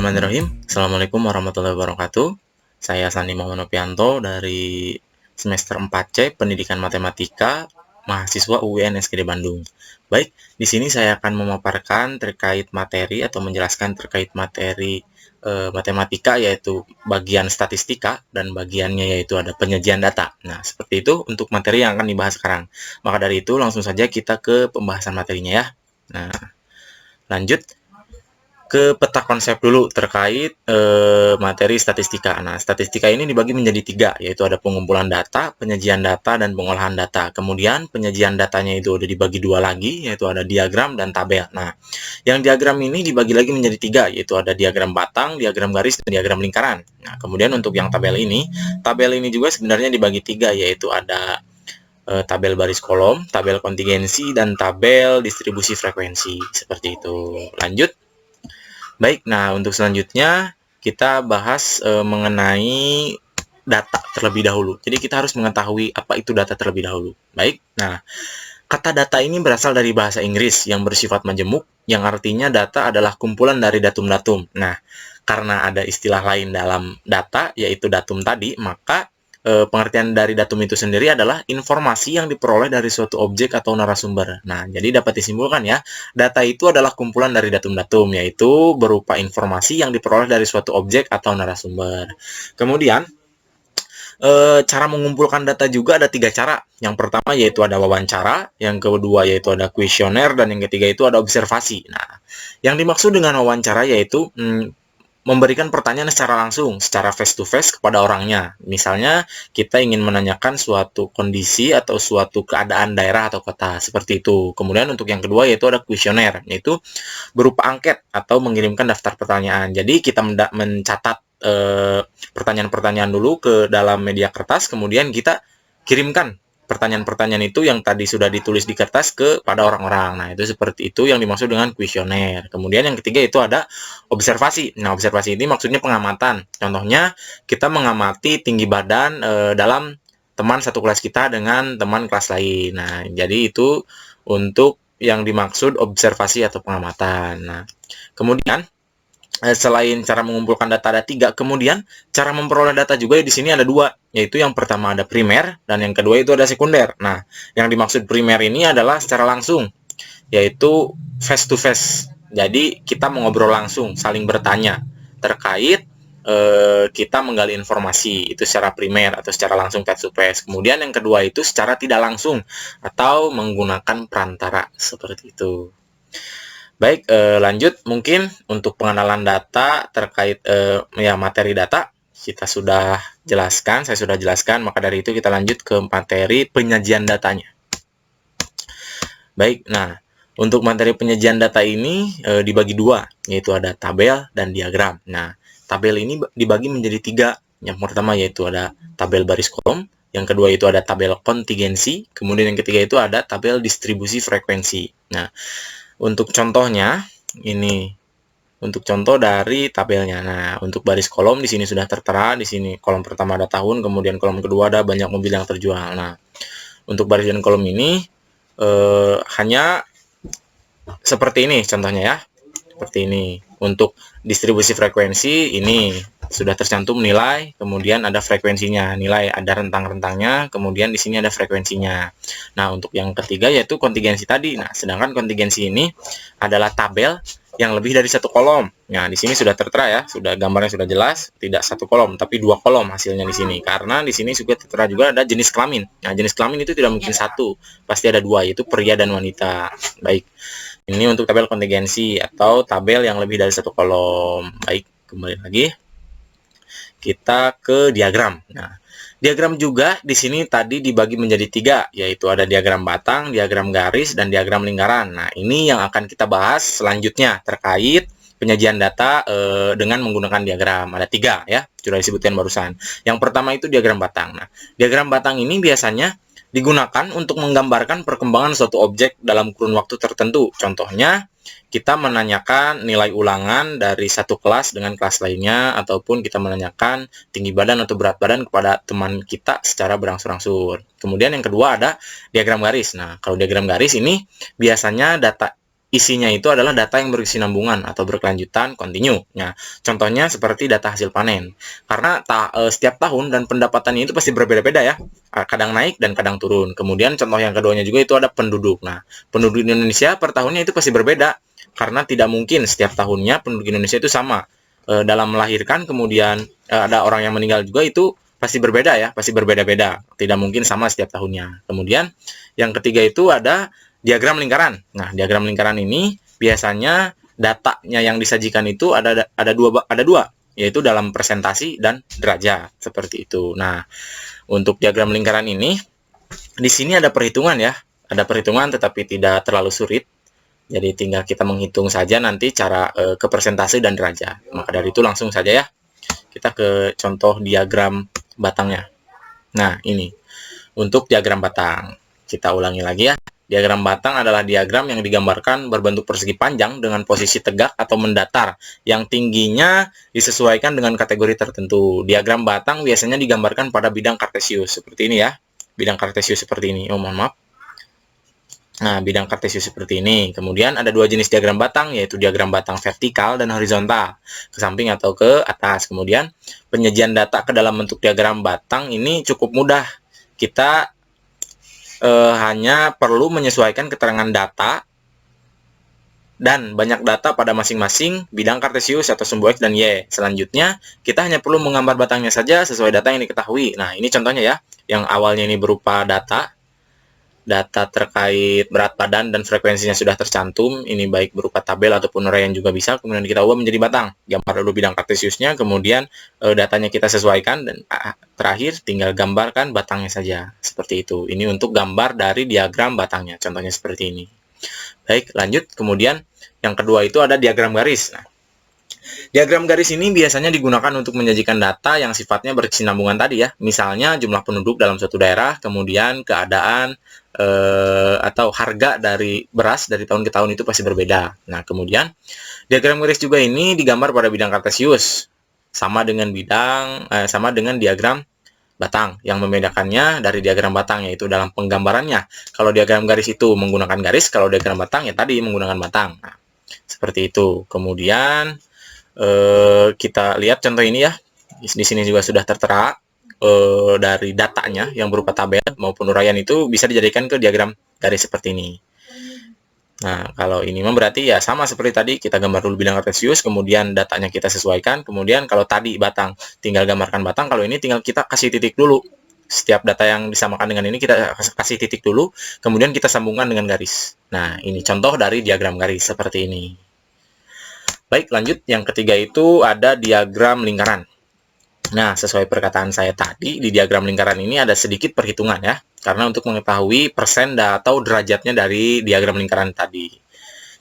Bismillahirrahmanirrahim. Assalamualaikum warahmatullahi wabarakatuh. Saya Sandi Muhammad Nopianto dari semester 4C Pendidikan Matematika, mahasiswa UIN SKD Bandung. Baik, di sini saya akan memaparkan terkait materi atau menjelaskan terkait materi matematika, yaitu bagian statistika dan bagiannya yaitu ada penyajian data. Nah, seperti itu untuk materi yang akan dibahas sekarang. Maka dari itu langsung saja kita ke pembahasan materinya ya. Nah, lanjut ke peta konsep dulu terkait materi statistika. Nah, statistika ini dibagi menjadi tiga, yaitu ada pengumpulan data, penyajian data, dan pengolahan data. Kemudian penyajian datanya itu udah dibagi dua lagi, yaitu ada diagram dan tabel. Nah, yang diagram ini dibagi lagi menjadi tiga, yaitu ada diagram batang, diagram garis, dan diagram lingkaran. Nah, kemudian untuk yang tabel ini juga sebenarnya dibagi tiga, yaitu ada tabel baris kolom, tabel kontingensi, dan tabel distribusi frekuensi. Seperti itu. Lanjut. Baik, nah untuk selanjutnya kita bahas mengenai data terlebih dahulu. Jadi kita harus mengetahui apa itu data terlebih dahulu. Baik, nah kata data ini berasal dari bahasa Inggris yang bersifat majemuk, yang artinya data adalah kumpulan dari datum-datum. Nah, karena ada istilah lain dalam data, yaitu datum tadi, maka pengertian dari datum itu sendiri adalah informasi yang diperoleh dari suatu objek atau narasumber. Nah, jadi dapat disimpulkan ya, data itu adalah kumpulan dari datum-datum, yaitu berupa informasi yang diperoleh dari suatu objek atau narasumber. Kemudian, cara mengumpulkan data juga ada tiga cara. Yang pertama yaitu ada wawancara, yang kedua yaitu ada kuesioner, dan yang ketiga itu ada observasi. Nah, yang dimaksud dengan wawancara yaitu memberikan pertanyaan secara langsung, secara face to face kepada orangnya. Misalnya, kita ingin menanyakan suatu kondisi atau suatu keadaan daerah atau kota, seperti itu. Kemudian untuk yang kedua yaitu ada kuesioner, yaitu berupa angket atau mengirimkan daftar pertanyaan. Jadi kita mencatat pertanyaan-pertanyaan dulu ke dalam media kertas, kemudian kita kirimkan pertanyaan-pertanyaan itu yang tadi sudah ditulis di kertas kepada orang-orang. Nah, itu seperti itu yang dimaksud dengan kuesioner. Kemudian yang ketiga itu ada observasi. Nah, observasi ini maksudnya pengamatan. Contohnya, kita mengamati tinggi badan dalam teman satu kelas kita dengan teman kelas lain. Nah, jadi itu untuk yang dimaksud observasi atau pengamatan. Nah, kemudian selain cara mengumpulkan data ada tiga, kemudian cara memperoleh data juga di sini ada dua, yaitu yang pertama ada primer dan yang kedua itu ada sekunder. Nah, yang dimaksud primer ini adalah secara langsung, yaitu face to face. Jadi kita mengobrol langsung, saling bertanya terkait kita menggali informasi itu secara primer atau secara langsung face to face. Kemudian yang kedua itu secara tidak langsung atau menggunakan perantara seperti itu. Baik, lanjut mungkin untuk pengenalan data terkait materi data kita sudah jelaskan, saya sudah jelaskan, maka dari itu kita lanjut ke materi penyajian datanya. Baik, nah untuk materi penyajian data ini dibagi dua, yaitu ada tabel dan diagram. Nah, tabel ini dibagi menjadi tiga. Yang pertama yaitu ada tabel baris kolom, yang kedua itu ada tabel kontingensi, kemudian yang ketiga itu ada tabel distribusi frekuensi. Nah, untuk contohnya, ini untuk contoh dari tabelnya. Nah, untuk baris kolom di sini sudah tertera. Di sini kolom pertama ada tahun, kemudian kolom kedua ada banyak mobil yang terjual. Nah, untuk baris dan kolom ini hanya seperti ini contohnya ya. Seperti ini. Untuk distribusi frekuensi ini sudah tercantum nilai, kemudian ada frekuensinya, nilai ada rentang-rentangnya, kemudian di sini ada frekuensinya. Nah, untuk yang ketiga yaitu kontingensi tadi. Nah, sedangkan kontingensi ini adalah tabel yang lebih dari satu kolom. Nah, di sini sudah tertera ya, sudah gambarnya sudah jelas, tidak satu kolom tapi dua kolom hasilnya di sini. Karena di sini juga tertera juga ada jenis kelamin. Nah, jenis kelamin itu tidak mungkin satu, pasti ada dua, yaitu pria dan wanita. Baik. Ini untuk tabel kontingensi atau tabel yang lebih dari satu kolom. Baik, kembali lagi. Kita ke diagram. Nah, diagram juga di sini tadi dibagi menjadi tiga, yaitu ada diagram batang, diagram garis, dan diagram lingkaran. Nah, ini yang akan kita bahas selanjutnya terkait penyajian data dengan menggunakan diagram. Ada tiga ya, sudah disebutkan barusan. Yang pertama itu diagram batang. Nah, diagram batang ini biasanya digunakan untuk menggambarkan perkembangan suatu objek dalam kurun waktu tertentu. Contohnya, kita menanyakan nilai ulangan dari satu kelas dengan kelas lainnya, ataupun kita menanyakan tinggi badan atau berat badan kepada teman kita secara berangsur-angsur. Kemudian yang kedua ada diagram garis. Nah, kalau diagram garis ini biasanya data isinya itu adalah data yang berkesinambungan atau berkelanjutan, kontinu. Nah, contohnya seperti data hasil panen. Karena setiap tahun dan pendapatannya itu pasti berbeda-beda ya. Kadang naik dan kadang turun. Kemudian contoh yang keduanya juga itu ada penduduk. Nah, penduduk di Indonesia per tahunnya itu pasti berbeda. Karena tidak mungkin setiap tahunnya penduduk Indonesia itu sama. Dalam melahirkan, kemudian ada orang yang meninggal juga, itu pasti berbeda ya, pasti berbeda-beda. Tidak mungkin sama setiap tahunnya. Kemudian yang ketiga itu ada diagram lingkaran. Nah, diagram lingkaran ini biasanya datanya yang disajikan itu ada dua, yaitu dalam presentasi dan derajat, seperti itu. Nah, untuk diagram lingkaran ini di sini ada perhitungan ya. Ada perhitungan tetapi tidak terlalu sulit. Jadi tinggal kita menghitung saja nanti cara ke presentasi dan derajat. Maka dari itu langsung saja ya. Kita ke contoh diagram batangnya. Nah, ini untuk diagram batang. Kita ulangi lagi ya. Diagram batang adalah diagram yang digambarkan berbentuk persegi panjang dengan posisi tegak atau mendatar, yang tingginya disesuaikan dengan kategori tertentu. Diagram batang biasanya digambarkan pada bidang kartesius, seperti ini ya. Bidang kartesius seperti ini. Oh, mohon maaf. Nah, bidang kartesius seperti ini. Kemudian ada dua jenis diagram batang, yaitu diagram batang vertikal dan horizontal, ke samping atau ke atas. Kemudian penyajian data ke dalam bentuk diagram batang ini cukup mudah. Kita hanya perlu menyesuaikan keterangan data dan banyak data pada masing-masing bidang kartesius atau sumbu X dan Y. Selanjutnya, kita hanya perlu menggambar batangnya saja sesuai data yang diketahui. Nah, ini contohnya ya, yang awalnya ini berupa data terkait berat badan dan frekuensinya sudah tercantum. Ini baik berupa tabel ataupun uraian juga bisa. Kemudian kita ubah menjadi batang. Gambar dulu bidang kartesiusnya, kemudian datanya kita sesuaikan, dan terakhir tinggal gambarkan batangnya saja. Seperti itu. Ini untuk gambar dari diagram batangnya. Contohnya seperti ini. Baik, lanjut. Kemudian yang kedua itu ada diagram garis. Nah, diagram garis ini biasanya digunakan untuk menyajikan data yang sifatnya berkesinambungan tadi ya. Misalnya jumlah penduduk dalam suatu daerah, kemudian keadaan atau harga dari beras dari tahun ke tahun itu pasti berbeda. Nah, kemudian diagram garis juga ini digambar pada bidang kartesius, sama dengan diagram batang. Yang membedakannya dari diagram batang yaitu dalam penggambarannya. Kalau diagram garis itu menggunakan garis, kalau diagram batang ya tadi menggunakan batang. Nah, seperti itu. Kemudian kita lihat contoh ini ya. Di sini juga sudah tertera dari datanya yang berupa tabel maupun uraian itu bisa dijadikan ke diagram garis seperti ini. Nah, kalau ini berarti ya sama seperti tadi, kita gambar dulu bidang kartesius, kemudian datanya kita sesuaikan, kemudian kalau tadi batang, tinggal gambarkan batang, kalau ini tinggal kita kasih titik dulu. Setiap data yang disamakan dengan ini kita kasih titik dulu, kemudian kita sambungkan dengan garis. Nah, ini contoh dari diagram garis seperti ini. Baik, lanjut. Yang ketiga itu ada diagram lingkaran. Nah, sesuai perkataan saya tadi, di diagram lingkaran ini ada sedikit perhitungan ya. Karena untuk mengetahui persen atau derajatnya dari diagram lingkaran tadi.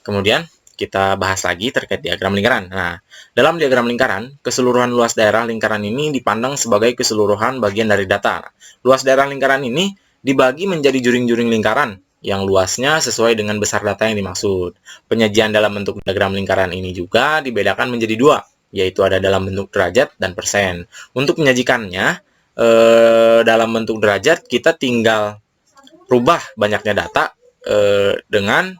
Kemudian, kita bahas lagi terkait diagram lingkaran. Nah, dalam diagram lingkaran, keseluruhan luas daerah lingkaran ini dipandang sebagai keseluruhan bagian dari data. Luas daerah lingkaran ini dibagi menjadi juring-juring lingkaran yang luasnya sesuai dengan besar data yang dimaksud. Penyajian dalam bentuk diagram lingkaran ini juga dibedakan menjadi dua, yaitu ada dalam bentuk derajat dan persen. Untuk menyajikannya dalam bentuk derajat, kita tinggal rubah banyaknya data dengan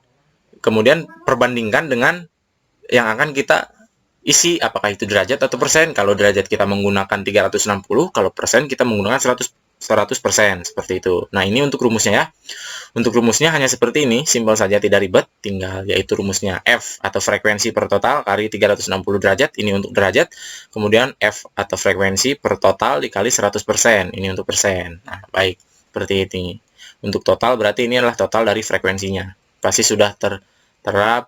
kemudian perbandingkan dengan yang akan kita isi, apakah itu derajat atau persen. Kalau derajat kita menggunakan 360, kalau persen kita menggunakan 100%, seperti itu. Nah, ini untuk rumusnya ya. Untuk rumusnya hanya seperti ini, simpel saja, tidak ribet, tinggal yaitu rumusnya F atau frekuensi per total kali 360 derajat, ini untuk derajat, kemudian F atau frekuensi per total dikali 100%, ini untuk persen. Nah, baik, seperti ini. Untuk total berarti ini adalah total dari frekuensinya. Pasti sudah tertera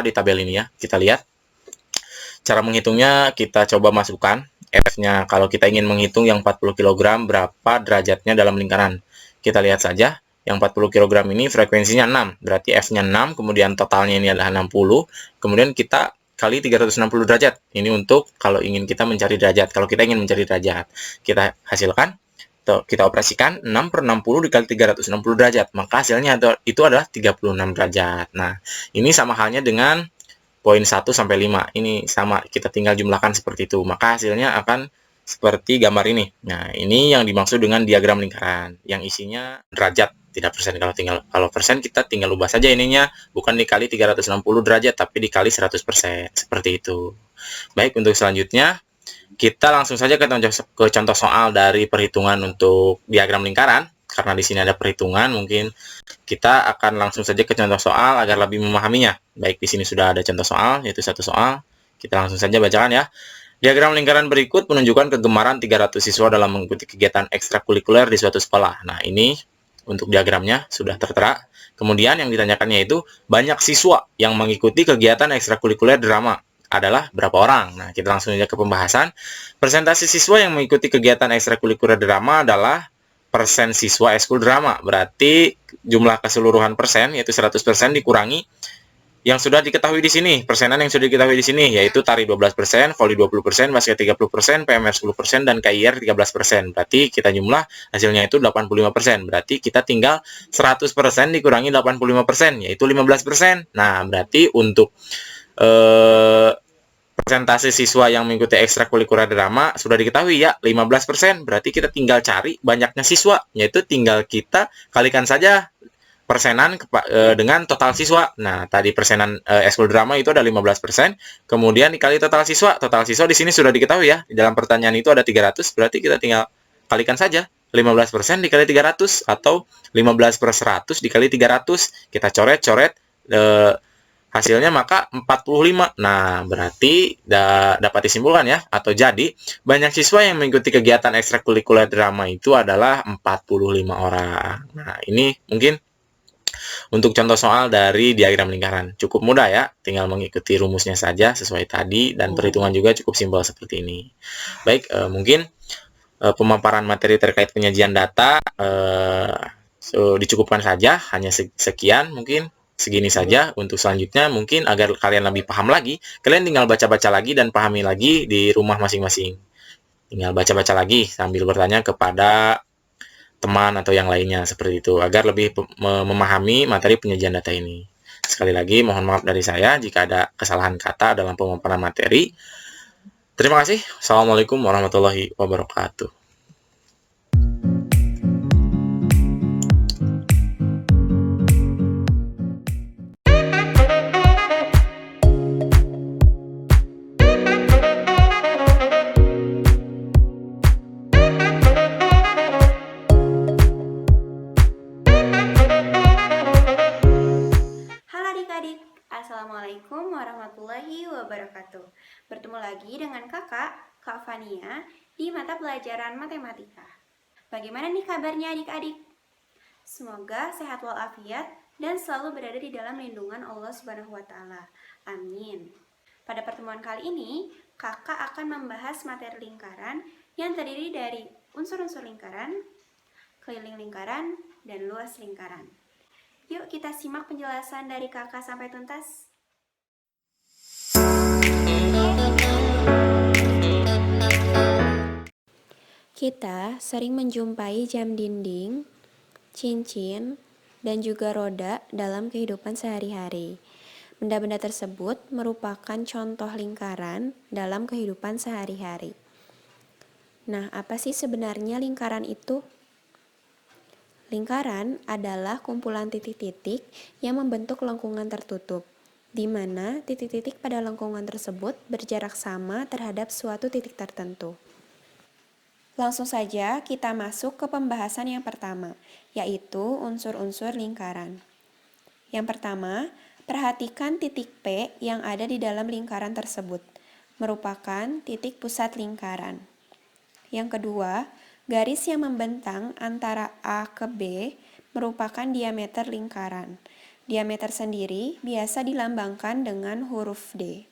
di tabel ini ya. Kita lihat. Cara menghitungnya kita coba masukkan F-nya. Kalau kita ingin menghitung yang 40 kg berapa derajatnya dalam lingkaran. Kita lihat saja, yang 40 kg ini frekuensinya 6, berarti F-nya 6, kemudian totalnya ini adalah 60, kemudian kita kali 360 derajat. Ini untuk kalau ingin kita mencari derajat. Kalau kita ingin mencari derajat, kita hasilkan, kita operasikan 6 per 60 dikali 360 derajat, maka hasilnya itu adalah 36 derajat. Nah, ini sama halnya dengan poin 1 sampai 5. Ini sama, kita tinggal jumlahkan seperti itu. Maka hasilnya akan seperti gambar ini. Nah, ini yang dimaksud dengan diagram lingkaran, yang isinya derajat, tidak persen. Kalau persen kita tinggal ubah saja ininya, bukan dikali 360 derajat, tapi dikali 100%, seperti itu. Baik, untuk selanjutnya, kita langsung saja ke contoh soal dari perhitungan untuk diagram lingkaran. Karena di sini ada perhitungan, mungkin kita akan langsung saja ke contoh soal agar lebih memahaminya. Baik, di sini sudah ada contoh soal, yaitu satu soal. Kita langsung saja bacakan ya. Diagram lingkaran berikut menunjukkan kegemaran 300 siswa dalam mengikuti kegiatan ekstrakurikuler di suatu sekolah. Nah, ini untuk diagramnya sudah tertera. Kemudian yang ditanyakannya itu, banyak siswa yang mengikuti kegiatan ekstrakurikuler drama adalah berapa orang? Nah, kita langsung saja ke pembahasan. Persentase siswa yang mengikuti kegiatan ekstrakurikuler drama adalah persen siswa ekskul drama. Berarti jumlah keseluruhan persen, yaitu 100% dikurangi yang sudah diketahui di sini, persenan yang sudah diketahui di sini, yaitu tari 12%, voli 20%, basket 30%, PMR 10%, dan KIR 13%. Berarti kita jumlah hasilnya itu 85%. Berarti kita tinggal 100% dikurangi 85%, yaitu 15%. Nah, berarti untuk persentase siswa yang mengikuti ekstrakurikuler drama sudah diketahui ya, 15%. Berarti kita tinggal cari banyaknya siswa, yaitu tinggal kita kalikan saja persenan dengan total siswa. Nah, tadi persenan ekskul drama itu ada 15%, kemudian dikali total siswa. Total siswa di sini sudah diketahui ya. Di dalam pertanyaan itu ada 300, berarti kita tinggal kalikan saja 15% dikali 300 atau 15/100 dikali 300. Kita coret-coret hasilnya maka 45. Nah, berarti dapat disimpulkan ya, atau jadi banyak siswa yang mengikuti kegiatan ekstrakurikuler drama itu adalah 45 orang. Nah, ini mungkin untuk contoh soal dari diagram lingkaran. Cukup mudah ya, tinggal mengikuti rumusnya saja sesuai tadi, dan perhitungan juga cukup simpel seperti ini. Baik, mungkin pemaparan materi terkait penyajian data dicukupkan saja, hanya sekian mungkin. Segini saja. Untuk selanjutnya mungkin agar kalian lebih paham lagi, kalian tinggal baca-baca lagi dan pahami lagi di rumah masing-masing. Tinggal baca-baca lagi sambil bertanya kepada teman atau yang lainnya seperti itu, agar lebih memahami materi penyajian data ini. Sekali lagi mohon maaf dari saya jika ada kesalahan kata dalam pemaparan materi. Terima kasih. Assalamualaikum warahmatullahi wabarakatuh. Halo adik-adik, Assalamualaikum warahmatullahi wabarakatuh. Bertemu lagi dengan Kak Fania, di mata pelajaran matematika. Bagaimana nih kabarnya adik-adik? Semoga sehat walafiat dan selalu berada di dalam lindungan Allah Subhanahu wa Ta'ala. Amin. Pada pertemuan kali ini, Kakak akan membahas materi lingkaran yang terdiri dari unsur-unsur lingkaran, keliling lingkaran, dan luas lingkaran. Yuk kita simak penjelasan dari Kakak sampai tuntas. Kita sering menjumpai jam dinding, cincin, dan juga roda dalam kehidupan sehari-hari. Benda-benda tersebut merupakan contoh lingkaran dalam kehidupan sehari-hari. Nah, apa sih sebenarnya lingkaran itu? Lingkaran adalah kumpulan titik-titik yang membentuk lengkungan tertutup, di mana titik-titik pada lengkungan tersebut berjarak sama terhadap suatu titik tertentu. Langsung saja kita masuk ke pembahasan yang pertama, yaitu unsur-unsur lingkaran. Yang pertama, perhatikan titik P yang ada di dalam lingkaran tersebut, merupakan titik pusat lingkaran. Yang kedua, garis yang membentang antara A ke B merupakan diameter lingkaran. Diameter sendiri biasa dilambangkan dengan huruf D.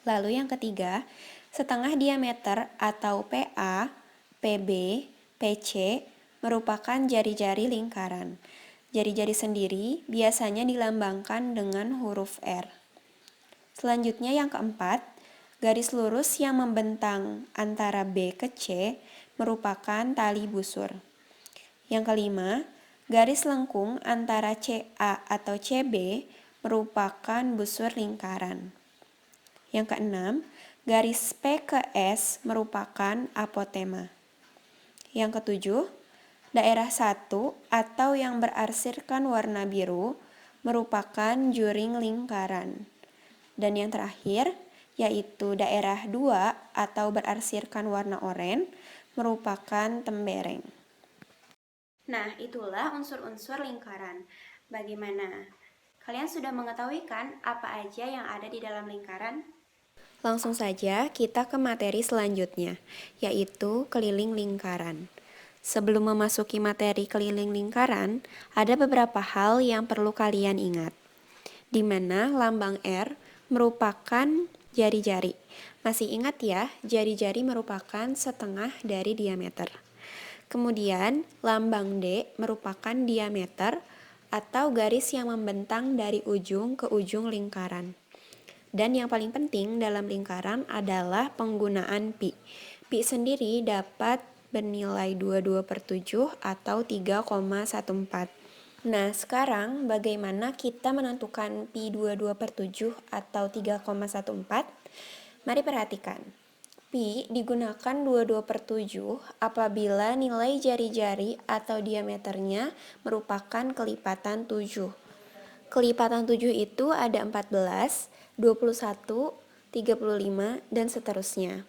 Lalu yang ketiga, setengah diameter atau PA, PB, PC merupakan jari-jari lingkaran. Jari-jari sendiri biasanya dilambangkan dengan huruf R. Selanjutnya yang keempat, garis lurus yang membentang antara B ke C merupakan tali busur. Yang kelima, garis lengkung antara CA atau CB merupakan busur lingkaran. Yang keenam, Garis P ke S merupakan apotema. Yang ketujuh, daerah 1 atau yang berarsirkan warna biru merupakan juring lingkaran. Dan yang terakhir, yaitu daerah 2 atau berarsirkan warna oranye merupakan tembereng. Nah, itulah unsur-unsur lingkaran. Bagaimana? Kalian sudah mengetahui kan apa aja yang ada di dalam lingkaran? Langsung saja kita ke materi selanjutnya, yaitu keliling lingkaran. Sebelum memasuki materi keliling lingkaran, ada beberapa hal yang perlu kalian ingat, di mana lambang R merupakan jari-jari. Masih ingat ya, jari-jari merupakan setengah dari diameter. Kemudian, lambang D merupakan diameter atau garis yang membentang dari ujung ke ujung lingkaran. Dan yang paling penting dalam lingkaran adalah penggunaan pi. Pi sendiri dapat bernilai 22/7 atau 3,14. Nah, sekarang bagaimana kita menentukan pi 22/7 atau 3,14? Mari perhatikan. Pi digunakan 22/7 apabila nilai jari-jari atau diameternya merupakan kelipatan 7. Kelipatan 7 itu ada 14, 21, 35, dan seterusnya.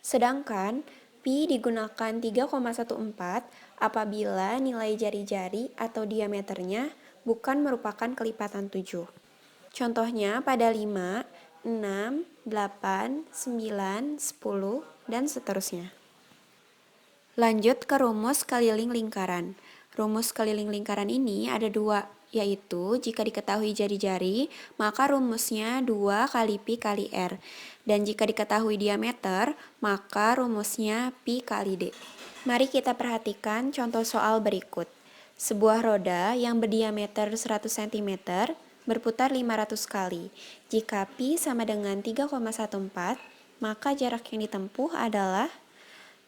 Sedangkan pi digunakan 3,14 apabila nilai jari-jari atau diameternya bukan merupakan kelipatan 7. Contohnya pada 5, 6, 8, 9, 10, dan seterusnya. Lanjut ke rumus keliling lingkaran. Rumus keliling lingkaran ini ada dua, yaitu jika diketahui jari-jari, maka rumusnya 2 kali pi kali R. Dan jika diketahui diameter, maka rumusnya pi kali D. Mari kita perhatikan contoh soal berikut. Sebuah roda yang berdiameter 100 cm berputar 500 kali. Jika pi sama dengan 3,14, maka jarak yang ditempuh adalah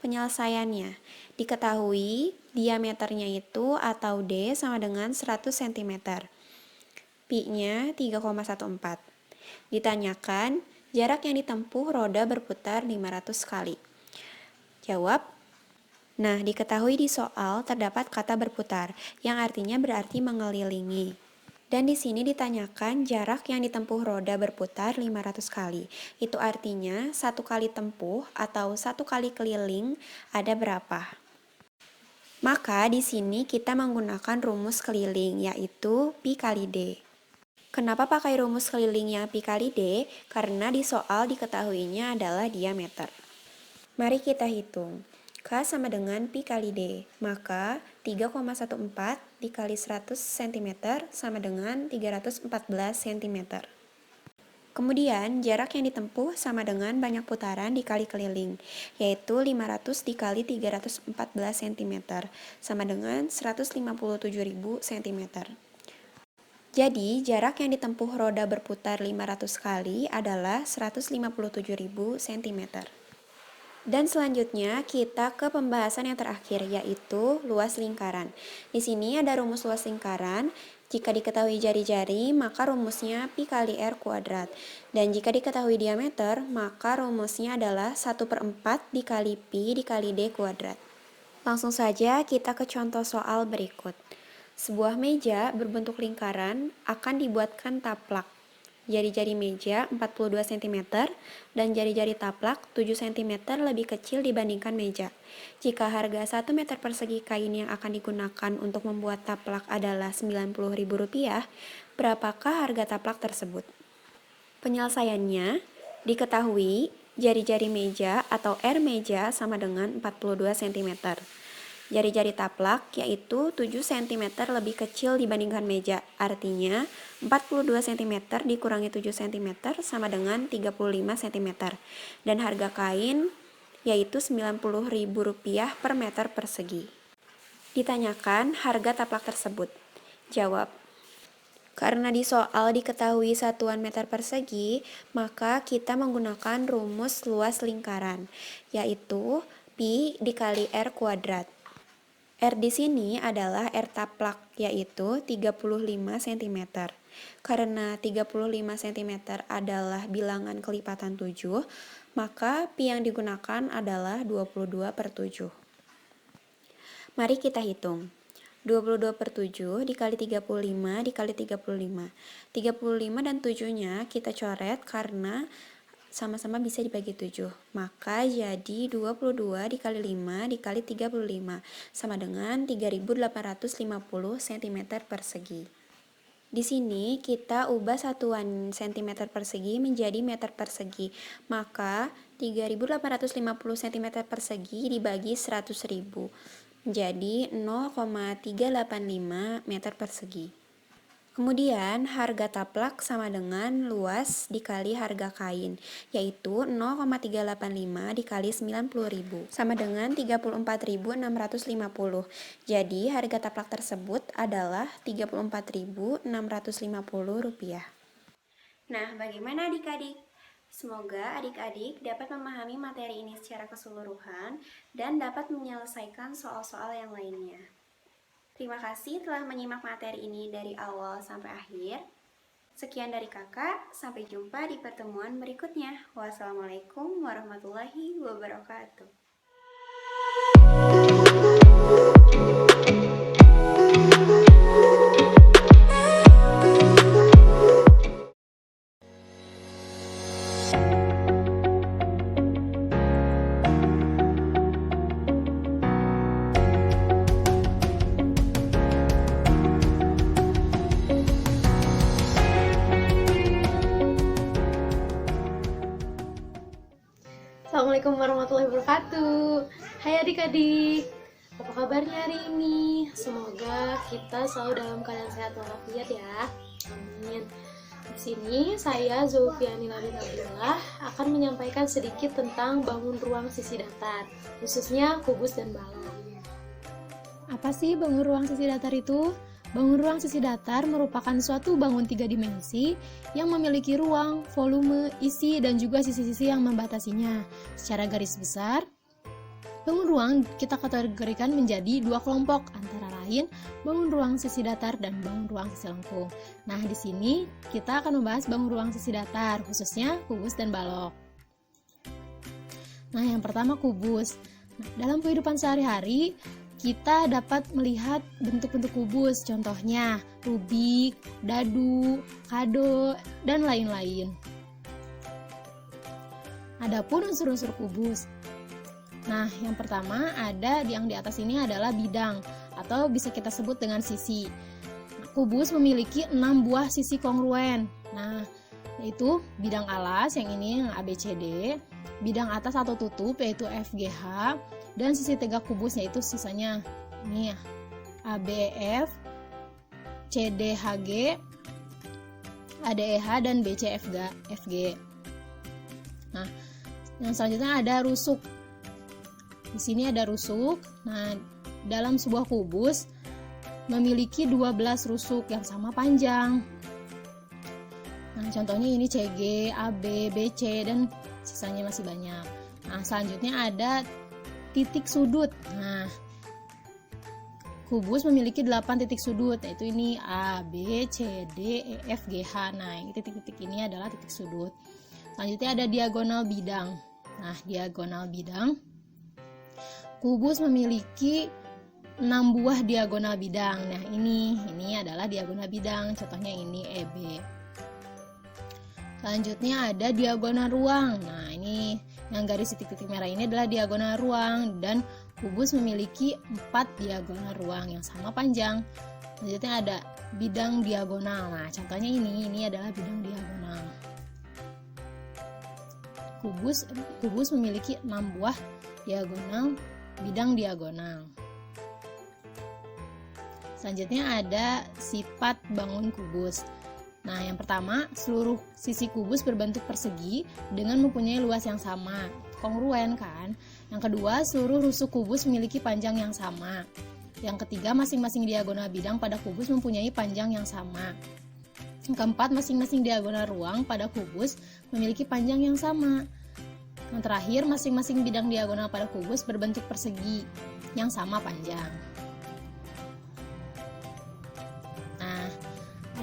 penyelesaiannya. Diketahui diameternya itu atau D sama dengan 100 cm. Pi-nya 3,14. Ditanyakan jarak yang ditempuh roda berputar 500 kali. Jawab. Nah, diketahui di soal terdapat kata berputar, yang artinya berarti mengelilingi. Dan di sini ditanyakan jarak yang ditempuh roda berputar 500 kali. Itu artinya 1 kali tempuh atau 1 kali keliling ada berapa? Maka di sini kita menggunakan rumus keliling, yaitu pi kali D. Kenapa pakai rumus keliling yang pi kali D? Karena di soal diketahuinya adalah diameter. Mari kita hitung. K sama dengan pi kali D, maka 3,14 dikali 100 cm sama dengan 314 cm. Kemudian, jarak yang ditempuh sama dengan banyak putaran dikali keliling, yaitu 500 dikali 314 cm, sama dengan 157.000 cm. Jadi, jarak yang ditempuh roda berputar 500 kali adalah 157.000 cm. Dan selanjutnya kita ke pembahasan yang terakhir, yaitu luas lingkaran. Di sini ada rumus luas lingkaran. Jika diketahui jari-jari, maka rumusnya pi kali R kuadrat. Dan jika diketahui diameter, maka rumusnya adalah 1/4 dikali pi dikali D kuadrat. Langsung saja kita ke contoh soal berikut. Sebuah meja berbentuk lingkaran akan dibuatkan taplak. Jari-jari meja 42 cm dan jari-jari taplak 7 cm lebih kecil dibandingkan meja. Jika harga 1 meter persegi kain yang akan digunakan untuk membuat taplak adalah Rp90.000, berapakah harga taplak tersebut? Penyelesaiannya, diketahui jari-jari meja atau R meja sama dengan 42 cm. Jari-jari taplak yaitu 7 cm lebih kecil dibandingkan meja, artinya 42 cm dikurangi 7 cm sama dengan 35 cm. Dan harga kain yaitu Rp90.000 per meter persegi. Ditanyakan harga taplak tersebut. Jawab. Karena di soal diketahui satuan meter persegi, maka kita menggunakan rumus luas lingkaran, yaitu pi dikali R kuadrat. R di sini adalah R taplak, yaitu 35 cm. Karena 35 cm adalah bilangan kelipatan 7, maka pi yang digunakan adalah 22/7. Mari kita hitung. 22/7 dikali 35 dikali 35. 35 dan 7-nya kita coret karena sama-sama bisa dibagi 7. Maka jadi 22 dikali 5 dikali 35 sama dengan 3850 cm persegi. Di sini kita ubah satuan cm persegi menjadi meter persegi. Maka 3850 cm persegi dibagi 100.000 menjadi 0,385 meter persegi. Kemudian harga taplak sama dengan luas dikali harga kain, yaitu 0,385 dikali 90.000 sama dengan 34.650. Jadi harga taplak tersebut adalah Rp34.650. Nah, bagaimana adik-adik? Semoga adik-adik dapat memahami materi ini secara keseluruhan dan dapat menyelesaikan soal-soal yang lainnya. Terima kasih telah menyimak materi ini dari awal sampai akhir. Sekian dari kakak, sampai jumpa di pertemuan berikutnya. Wassalamualaikum warahmatullahi wabarakatuh. Assalamualaikum warahmatullahi wabarakatuh. Hai adik-adik, apa kabarnya hari ini? Semoga kita selalu dalam keadaan sehat walafiat ya. Amin. Di sini saya Zulfiani Ladin Abdullah akan menyampaikan sedikit tentang bangun ruang sisi datar, khususnya kubus dan balok. Apa sih bangun ruang sisi datar itu? Bangun ruang sisi datar merupakan suatu bangun 3 dimensi yang memiliki ruang, volume, isi, dan juga sisi-sisi yang membatasinya. Secara garis besar, bangun ruang kita kategorikan menjadi 2 kelompok, antara lain bangun ruang sisi datar dan bangun ruang sisi lengkung. Nah, di sini kita akan membahas bangun ruang sisi datar, khususnya kubus dan balok. Nah, yang pertama kubus. Nah, dalam kehidupan sehari-hari, kita dapat melihat bentuk-bentuk kubus, contohnya Rubik, dadu, kado, dan lain-lain. Adapun unsur-unsur kubus. Nah, yang pertama ada yang di atas ini adalah bidang, atau bisa kita sebut dengan sisi. Kubus memiliki 6 buah sisi kongruen. Nah, yaitu bidang alas, yang ini yang ABCD, bidang atas atau tutup yaitu FGH, dan sisi tegak kubus yaitu sisanya ini ya, ABF, CDHG, ADEH, dan BCFG. Nah, yang selanjutnya ada rusuk. Di sini ada rusuk. Nah, dalam sebuah kubus memiliki 12 rusuk yang sama panjang. Nah, contohnya ini CG, AB, BC, dan sisanya masih banyak. Nah, selanjutnya ada titik sudut. Nah, kubus memiliki 8 titik sudut, yaitu ini A, B, C, D, E, F, G, H. Nah, ini titik-titik ini adalah titik sudut. Selanjutnya ada diagonal bidang. Nah, diagonal bidang, kubus memiliki 6 buah diagonal bidang. Nah, ini adalah diagonal bidang, contohnya ini EB. Selanjutnya ada diagonal ruang. Nah, ini yang garis titik-titik merah ini adalah diagonal ruang, dan kubus memiliki 4 diagonal ruang yang sama panjang. Selanjutnya ada bidang diagonal. Nah, contohnya ini adalah bidang diagonal. Kubus memiliki 6 buah diagonal, bidang diagonal. Selanjutnya ada sifat bangun kubus. Nah, yang pertama, seluruh sisi kubus berbentuk persegi dengan mempunyai luas yang sama, kongruen kan. Yang kedua, seluruh rusuk kubus memiliki panjang yang sama. Yang ketiga, masing-masing diagonal bidang pada kubus mempunyai panjang yang sama. Yang keempat, masing-masing diagonal ruang pada kubus memiliki panjang yang sama. Yang terakhir, masing-masing bidang diagonal pada kubus berbentuk persegi yang sama panjang.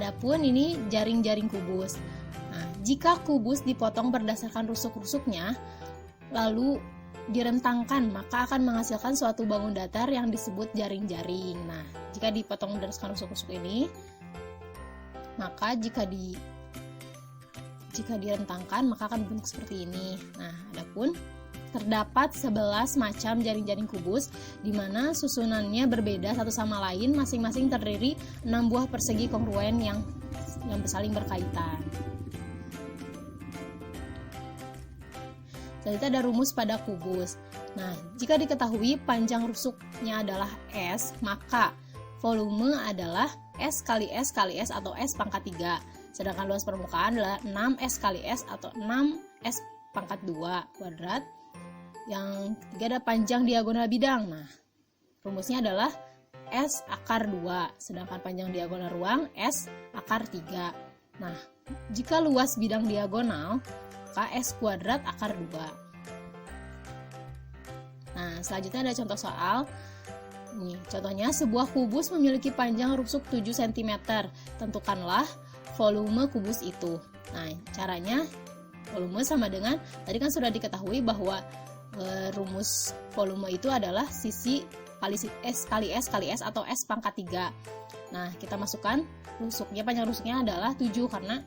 adapun ini jaring-jaring kubus. Nah, jika kubus dipotong berdasarkan rusuk-rusuknya, lalu direntangkan, maka akan menghasilkan suatu bangun datar yang disebut jaring-jaring. Nah, jika dipotong berdasarkan rusuk-rusuk ini, maka jika direntangkan maka akan bentuk seperti ini. Nah, adapun terdapat 11 macam jaring-jaring kubus di mana susunannya berbeda satu sama lain, masing-masing terdiri 6 buah persegi kongruen yang saling berkaitan. Selanjutnya ada rumus pada kubus. Nah, jika diketahui panjang rusuknya adalah S, maka volume adalah S kali S kali S atau S pangkat 3. Sedangkan luas permukaan adalah 6S kali S atau 6S pangkat 2 kuadrat. Yang ketiga ada panjang diagonal bidang. Nah, rumusnya adalah S akar 2, sedangkan panjang diagonal ruang S akar 3. Nah, jika luas bidang diagonal, maka S kuadrat akar 2. Nah, selanjutnya ada contoh soal. Nih, contohnya sebuah kubus memiliki panjang rusuk 7 cm. Tentukanlah volume kubus itu. Nah, caranya volume sama dengan tadi kan sudah diketahui bahwa rumus volume itu adalah sisi kali S kali S kali S atau S pangkat 3. Nah, kita masukkan rusuknya, panjang rusuknya adalah 7 karena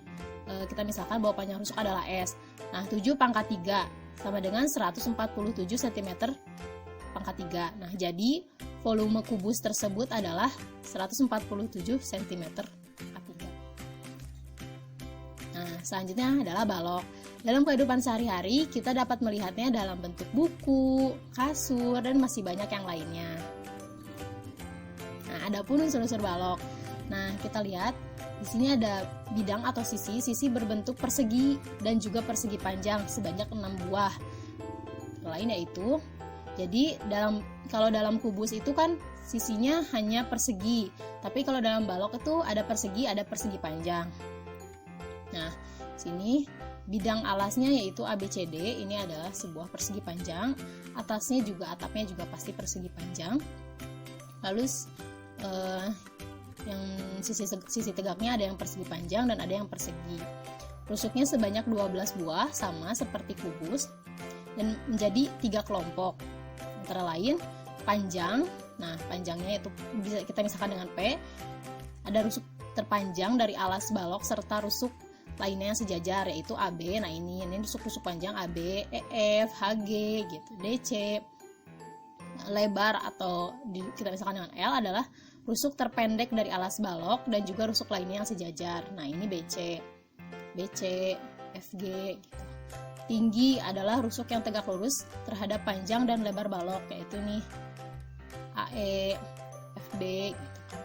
kita misalkan bahwa panjang rusuk adalah S. Nah, 7 pangkat 3 sama dengan 147 cm pangkat 3. Nah, jadi volume kubus tersebut adalah 147 cm pangkat 3. Nah, selanjutnya adalah balok. Dalam kehidupan sehari-hari, kita dapat melihatnya dalam bentuk buku, kasur, dan masih banyak yang lainnya. Nah, adapun unsur-unsur balok. Nah, kita lihat di sini ada bidang atau sisi berbentuk persegi dan juga persegi panjang sebanyak 6 buah. Lain yaitu, jadi kalau dalam kubus itu kan sisinya hanya persegi, tapi kalau dalam balok itu ada persegi panjang. Nah, sini bidang alasnya yaitu ABCD, ini adalah sebuah persegi panjang, atasnya juga atapnya juga pasti persegi panjang. Lalu yang sisi tegaknya ada yang persegi panjang dan ada yang persegi. Rusuknya sebanyak 12 buah sama seperti kubus dan menjadi 3 kelompok. Antara lain panjang. Nah, panjangnya itu bisa kita misalkan dengan P. Ada rusuk terpanjang dari alas balok serta rusuk lainnya yang sejajar yaitu AB. Nah, ini rusuk-rusuk panjang AB, EF, HG gitu, DC. Lebar atau kita misalkan dengan L adalah rusuk terpendek dari alas balok dan juga rusuk lainnya yang sejajar. Nah, ini BC, FG gitu. Tinggi adalah rusuk yang tegak lurus terhadap panjang dan lebar balok yaitu nih AE, FB gitu.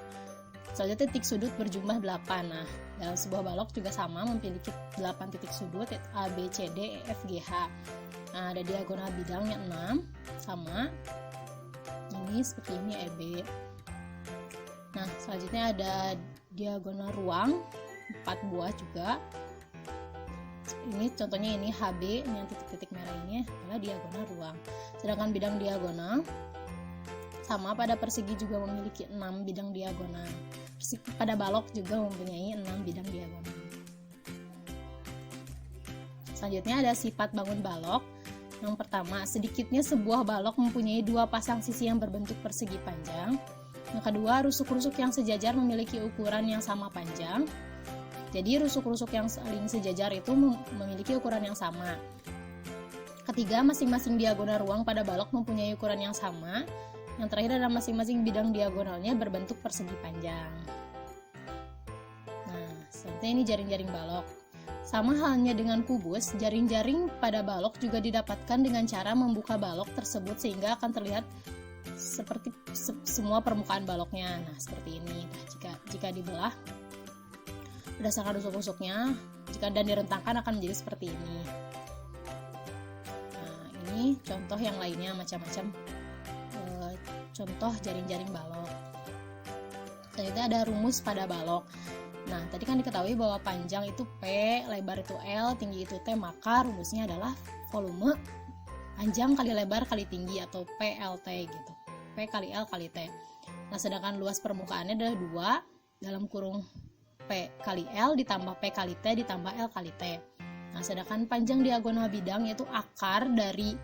Selanjutnya titik sudut berjumlah 8. Nah, dalam sebuah balok juga sama memiliki 8 titik sudut A, B, C, D, E, F, G, H. Nah, ada diagonal bidangnya 6 sama ini seperti ini EB. Nah, selanjutnya ada diagonal ruang 4 buah juga. Ini contohnya ini HB, ini yang titik-titik merah ini adalah diagonal ruang. Sedangkan bidang diagonal sama pada persegi juga memiliki 6 bidang diagonal. Pada balok juga mempunyai 6 bidang diagonal. Selanjutnya ada sifat bangun balok. Yang pertama, sedikitnya sebuah balok mempunyai 2 pasang sisi yang berbentuk persegi panjang. Yang kedua, rusuk-rusuk yang sejajar memiliki ukuran yang sama panjang. Jadi rusuk-rusuk yang saling sejajar itu memiliki ukuran yang sama. Ketiga, masing-masing diagonal ruang pada balok mempunyai ukuran yang sama. Yang terakhir adalah masing-masing bidang diagonalnya berbentuk persegi panjang. Nah, seperti ini jaring-jaring balok. Sama halnya dengan kubus, jaring-jaring pada balok juga didapatkan dengan cara membuka balok tersebut sehingga akan terlihat seperti semua permukaan baloknya. Nah, seperti ini. Nah, jika dibelah berdasarkan rusuk-rusuknya, jika dan direntangkan akan menjadi seperti ini. Nah, ini contoh yang lainnya macam-macam. Contoh jaring-jaring balok. Selanjutnya ada rumus pada balok. Nah, tadi kan diketahui bahwa panjang itu P, lebar itu L, tinggi itu T, maka rumusnya adalah volume panjang kali lebar kali tinggi atau PLT gitu. P kali L kali T. Nah, sedangkan luas permukaannya adalah 2 dalam kurung P kali L ditambah P kali T ditambah L kali T. Nah, sedangkan panjang diagonal bidang yaitu akar dari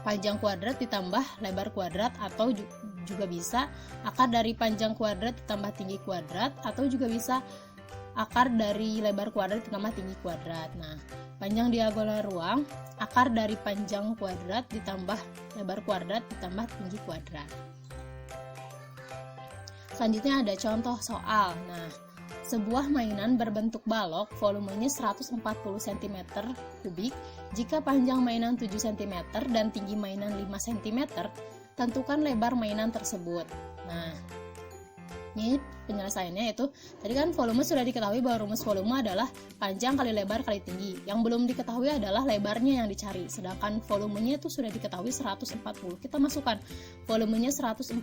panjang kuadrat ditambah lebar kuadrat, atau juga bisa akar dari panjang kuadrat ditambah tinggi kuadrat, atau juga bisa akar dari lebar kuadrat ditambah tinggi kuadrat. Nah, panjang diagonal ruang, akar dari panjang kuadrat ditambah lebar kuadrat ditambah tinggi kuadrat. Selanjutnya ada contoh soal. Nah, sebuah mainan berbentuk balok volumenya 140 cm3 jika panjang mainan 7 cm dan tinggi mainan 5 cm, tentukan lebar mainan tersebut. Nah, ini penyelesaiannya itu tadi kan volume sudah diketahui bahwa rumus volume adalah panjang kali lebar kali tinggi. Yang belum diketahui adalah lebarnya yang dicari. Sedangkan volumenya itu sudah diketahui 140. Kita masukkan volumenya 140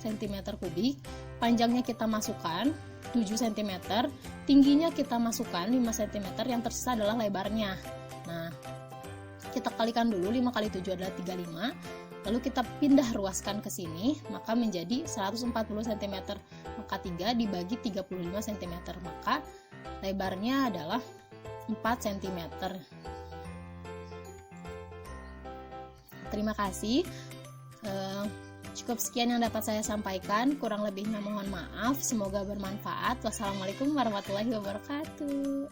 cm3, panjangnya kita masukkan 7 cm, tingginya kita masukkan 5 cm, yang tersisa adalah lebarnya. Nah, kita kalikan dulu, 5 kali 7 adalah 35. Lalu kita pindah ruaskan ke sini, maka menjadi 140 cm. Maka 3 dibagi 35 cm, maka lebarnya adalah 4 cm. Terima kasih. Cukup sekian yang dapat saya sampaikan. Kurang lebihnya mohon maaf. Semoga bermanfaat. Wassalamualaikum warahmatullahi wabarakatuh.